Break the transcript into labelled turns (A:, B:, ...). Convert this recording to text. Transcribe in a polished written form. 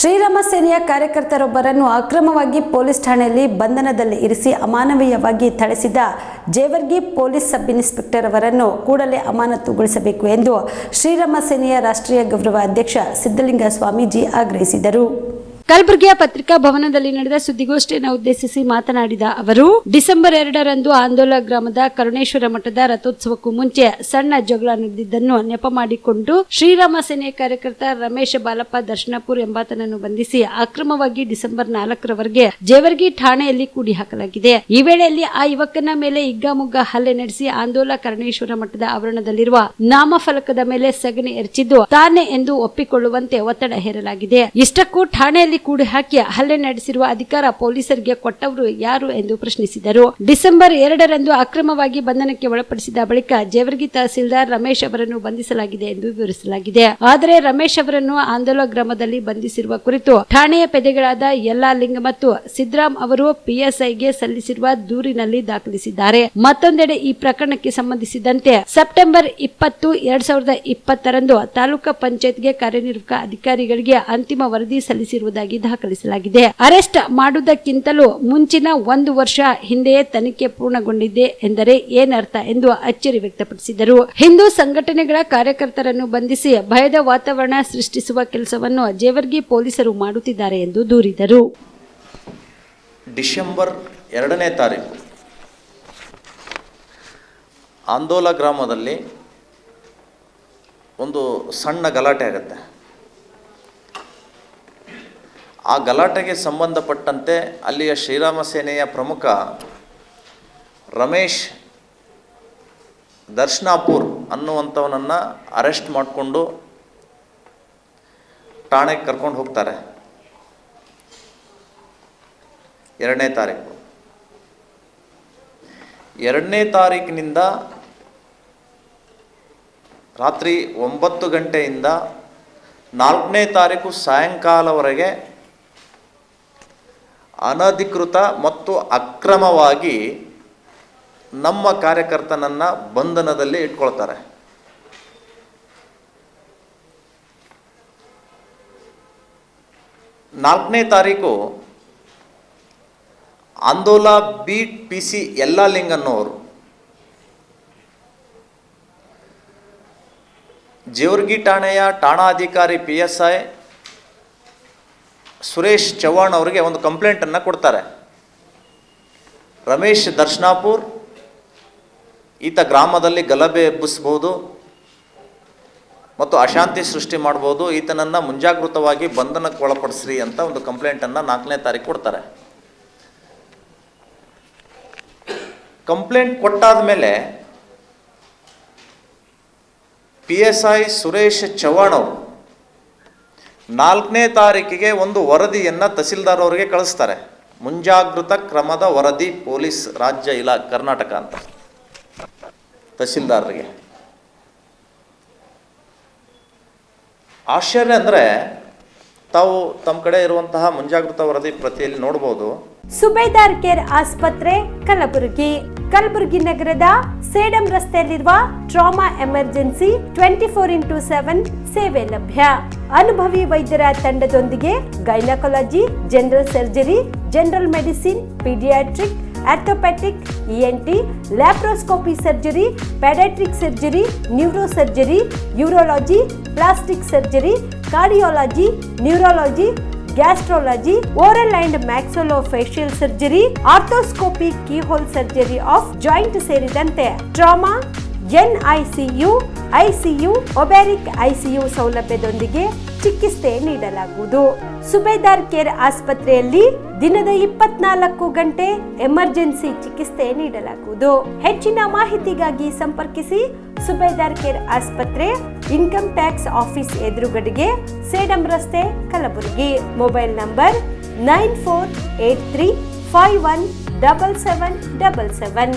A: ಶ್ರೀರಾಮ ಸೇನೆಯ ಕಾರ್ಯಕರ್ತರೊಬ್ಬರನ್ನು ಅಕ್ರಮವಾಗಿ ಪೊಲೀಸ್ ಠಾಣೆಯಲ್ಲಿ ಬಂಧನದಲ್ಲಿ ಇರಿಸಿ ಅಮಾನವೀಯವಾಗಿ ಥಳಿಸಿದ ಜೇವರ್ಗಿ ಪೊಲೀಸ್ ಸಬ್ ಇನ್ಸ್ಪೆಕ್ಟರ್ ಅವರನ್ನು ಕೂಡಲೇ ಅಮಾನತುಗೊಳಿಸಬೇಕು ಎಂದು ಶ್ರೀರಾಮ ಸೇನೆಯ ರಾಷ್ಟ್ರೀಯ ಗೌರವ ಅಧ್ಯಕ್ಷ ಸಿದ್ದಲಿಂಗ ಸ್ವಾಮೀಜಿ ಆಗ್ರಹಿಸಿದರು. ಕಲಬುರಗಿಯ ಪತ್ರಿಕಾ ಭವನದಲ್ಲಿ ನಡೆದ ಸುದ್ದಿಗೋಷ್ಠಿಯನ್ನು ಉದ್ದೇಶಿಸಿ ಮಾತನಾಡಿದ ಅವರು, ಡಿಸೆಂಬರ್ 2ರಂದು ಆಂದೋಲ ಗ್ರಾಮದ ಕರುಣೇಶ್ವರ ಮಠದ ರಥೋತ್ಸವಕ್ಕೂ ಮುಂಚೆ ಸಣ್ಣ ಜಗಳ ನಡೆದಿದ್ದನ್ನು ನೆಪ ಮಾಡಿಕೊಂಡು ಶ್ರೀರಾಮ ಸೇನೆಯ ಕಾರ್ಯಕರ್ತ ರಮೇಶ್ ಬಾಲಪ್ಪ ದರ್ಶನಪುರ್ ಎಂಬಾತನನ್ನು ಬಂಧಿಸಿ ಅಕ್ರಮವಾಗಿ ಡಿಸೆಂಬರ್ 4ರವರೆಗೆ ಜೇವರ್ಗಿ ಠಾಣೆಯಲ್ಲಿ ಕೂಡಿ ಹಾಕಲಾಗಿದೆ. ಈ ವೇಳೆಯಲ್ಲಿ ಆ ಯುವಕನ ಮೇಲೆ ಹಿಗ್ಗಾಮುಗ್ಗಾ ಹಲ್ಲೆ ನಡೆಸಿ ಆಂದೋಲ ಕರುಣೇಶ್ವರ ಮಠದ ಆವರಣದಲ್ಲಿರುವ ನಾಮಫಲಕದ ಮೇಲೆ ಸಗಣಿ ಎರಚಿದ್ದು ತಾನೇ ಎಂದು ಒಪ್ಪಿಕೊಳ್ಳುವಂತೆ ಒತ್ತಡ ಹೇರಲಾಗಿದೆ. ಇಷ್ಟಕ್ಕೂ ಠಾಣೆಯಲ್ಲಿ ಕೂಡಿ ಹಾಕಿ ಹಲ್ಲೆ ನಡೆಸಿರುವ ಅಧಿಕಾರ ಪೊಲೀಸರಿಗೆ ಕೊಟ್ಟವರು ಯಾರು ಎಂದು ಪ್ರಶ್ನಿಸಿದರು. ಡಿಸೆಂಬರ್ 2ರಂದು ಅಕ್ರಮವಾಗಿ ಬಂಧನಕ್ಕೆ ಒಳಪಡಿಸಿದ ಬಳಿಕ ಜೇವರ್ಗಿ ತಹಸೀಲ್ದಾರ್ ರಮೇಶ್ ಅವರನ್ನು ಬಂಧಿಸಲಾಗಿದೆ ಎಂದು ವಿವರಿಸಲಾಗಿದೆ. ಆದರೆ ರಮೇಶ್ ಅವರನ್ನು ಆಂದೋಲ ಗ್ರಾಮದಲ್ಲಿ ಬಂಧಿಸಿರುವ ಕುರಿತು ಠಾಣೆಯ ಪೇದೆಗಳಾದ ಯಲ್ಲಾಲಿಂಗ್ ಮತ್ತು ಸಿದ್ದರಾಮ್ ಅವರು ಪಿಎಸ್ಐಗೆ ಸಲ್ಲಿಸಿರುವ ದೂರಿನಲ್ಲಿ ದಾಖಲಿಸಿದ್ದಾರೆ. ಮತ್ತೊಂದೆಡೆ ಈ ಪ್ರಕರಣಕ್ಕೆ ಸಂಬಂಧಿಸಿದಂತೆ ಸೆಪ್ಟೆಂಬರ್ 20, 2020ರಂದು ತಾಲೂಕಾ ಪಂಚಾಯತ್ಗೆ ಕಾರ್ಯನಿರ್ವಾಹಕ ಅಧಿಕಾರಿಗಳಿಗೆ ಅಂತಿಮ ವರದಿ ಸಲ್ಲಿಸಿರುವುದಾಗಿ ದಾಖಲಿಸಲಾಗಿದೆ. ಅರೆಸ್ಟ್ ಮಾಡುವುದಕ್ಕಿಂತಲೂ ಮುಂಚಿನ 1 ವರ್ಷ ಹಿಂದೆಯೇ ತನಿಖೆ ಪೂರ್ಣಗೊಂಡಿದೆ ಎಂದರೆ ಏನರ್ಥ ಎಂದು ಅಚ್ಚರಿ ವ್ಯಕ್ತಪಡಿಸಿದರು. ಹಿಂದೂ ಸಂಘಟನೆಗಳ ಕಾರ್ಯಕರ್ತರನ್ನು ಬಂಧಿಸಿ ಭಯದ ವಾತಾವರಣ ಸೃಷ್ಟಿಸುವ ಕೆಲಸವನ್ನು ಜೇವರ್ಗಿ ಪೊಲೀಸರು ಮಾಡುತ್ತಿದ್ದಾರೆ ಎಂದು ದೂರಿದರು.
B: ಡಿಸೆಂಬರ್ 2ನೇ ತಾರೀಕು ಆಂದೋಲ ಗ್ರಾಮದಲ್ಲಿ ಒಂದು ಸಣ್ಣ ಗಲಾಟೆ ಆಗುತ್ತೆ. ಆ ಗಲಾಟೆಗೆ ಸಂಬಂಧಪಟ್ಟಂತೆ ಅಲ್ಲಿಯ ಶ್ರೀರಾಮ ಸೇನೆಯ ಪ್ರಮುಖ ರಮೇಶ್ ದರ್ಶನಾಪುರ್ ಅನ್ನುವಂಥವನನ್ನು ಅರೆಸ್ಟ್ ಮಾಡಿಕೊಂಡು ಠಾಣೆಗೆ ಕರ್ಕೊಂಡು ಹೋಗ್ತಾರೆ. 2ನೇ ತಾರೀಕು 2ನೇ ತಾರೀಕಿನಿಂದ ರಾತ್ರಿ 9 ಗಂಟೆಯಿಂದ 4ನೇ ತಾರೀಕು ಸಾಯಂಕಾಲವರೆಗೆ ಅನಧಿಕೃತ ಮತ್ತು ಅಕ್ರಮವಾಗಿ ನಮ್ಮ ಕಾರ್ಯಕರ್ತನನ್ನು ಬಂಧನದಲ್ಲಿ ಇಟ್ಕೊಳ್ತಾರೆ. ನಾಲ್ಕನೇ ತಾರೀಕು ಆಂದೋಲ ಬೀಟ್ PC ಯಲ್ಲಾಲಿಂಗ್ ಅನ್ನೋರು ಜೇವರ್ಗಿ ಠಾಣೆಯ ಠಾಣಾಧಿಕಾರಿ PSI ಸುರೇಶ್ ಚವ್ಹಾಣ್ ಅವರಿಗೆ ಒಂದು ಕಂಪ್ಲೇಂಟನ್ನು ಕೊಡ್ತಾರೆ. ರಮೇಶ್ ದರ್ಶನಾಪುರ್ ಈತ ಗ್ರಾಮದಲ್ಲಿ ಗಲಭೆ ಎಬ್ಬಿಸ್ಬೋದು ಮತ್ತು ಅಶಾಂತಿ ಸೃಷ್ಟಿ ಮಾಡ್ಬೋದು, ಈತನನ್ನು ಮುಂಜಾಗೃತವಾಗಿ ಬಂಧನಕ್ಕೆ ಒಳಪಡಿಸ್ರಿ ಅಂತ ಒಂದು ಕಂಪ್ಲೇಂಟನ್ನು 4ನೇ ತಾರೀಕು ಕೊಡ್ತಾರೆ. ಕಂಪ್ಲೇಂಟ್ ಕೊಟ್ಟಾದ ಮೇಲೆ PSI ಸುರೇಶ್ ಚವ್ಹಾಣ್ ಅವರು 4ನೇ ತಾರೀಕಿಗೆ ಒಂದು ವರದಿಯನ್ನು ತಹಸೀಲ್ದಾರ್ ಅವರಿಗೆ ಕಳಿಸ್ತಾರೆ. ಮುಂಜಾಗೃತ ಕ್ರಮದ ವರದಿ ಪೊಲೀಸ್ ರಾಜ್ಯ ಕರ್ನಾಟಕ ಅಂತ ತಹಸೀಲ್ದಾರ್ರಿಗೆ. ಆಶ್ಚರ್ಯ ಅಂದರೆ ತಾವು ತಮ್ಮ ಕಡೆ ಇರುವಂತಹ ಮುಂಜಾಗೃತ ವರದಿ ಪ್ರತಿಯಲ್ಲಿ ನೋಡಬಹುದು.
A: ಸುಬೇದಾರ್ ಕೇರ್ ಆಸ್ಪತ್ರೆ ಕಲಬುರಗಿ ನಗರದ ಸೇಡಂ ರಸ್ತೆಯಲ್ಲಿರುವ ಟ್ರಾಮಾ ಎಮರ್ಜೆನ್ಸಿ 24x7 ಸೇವೆ ಲಭ್ಯ. ಅನುಭವಿ ವೈದ್ಯರ ತಂಡದೊಂದಿಗೆ gynaecology, general surgery, general medicine, paediatric, orthopaedic, ENT, laparoscopy surgery, paediatric surgery, neuro surgery, urology, plastic surgery, cardiology, neurology, gastrology, oral and maxillofacial surgery, arthroscopy, keyhole surgery of joint ಸೇರಿದಂತೆ trauma, NICU, ICU, obstetric ICU ಸೌಲಭ್ಯದೊಂದಿಗೆ ಚಿಕಿತ್ಸೆ ನೀಡಲಾಗುವುದು. ಸುಬೇದಾರ್ care ಆಸ್ಪತ್ರೆಯಲ್ಲಿ ದಿನದ 24 ಗಂಟೆ emergency ಚಿಕಿತ್ಸೆ ನೀಡಲಾಗುವುದು. ಹೆಚ್ಚಿನ ಮಾಹಿತಿಗಾಗಿ ಸಂಪರ್ಕಿಸಿ ಸುಬೇದಾರ್ ಕೇರ್ ಆಸ್ಪತ್ರೆ, ಇನ್ಕಮ್ ಟ್ಯಾಕ್ಸ್ ಆಫೀಸ್ ಎದುರುಗಡೆಗೆ, ಸೇಡಂ ರಸ್ತೆ, ಕಲಬುರಗಿ. Mobile number 9483517777.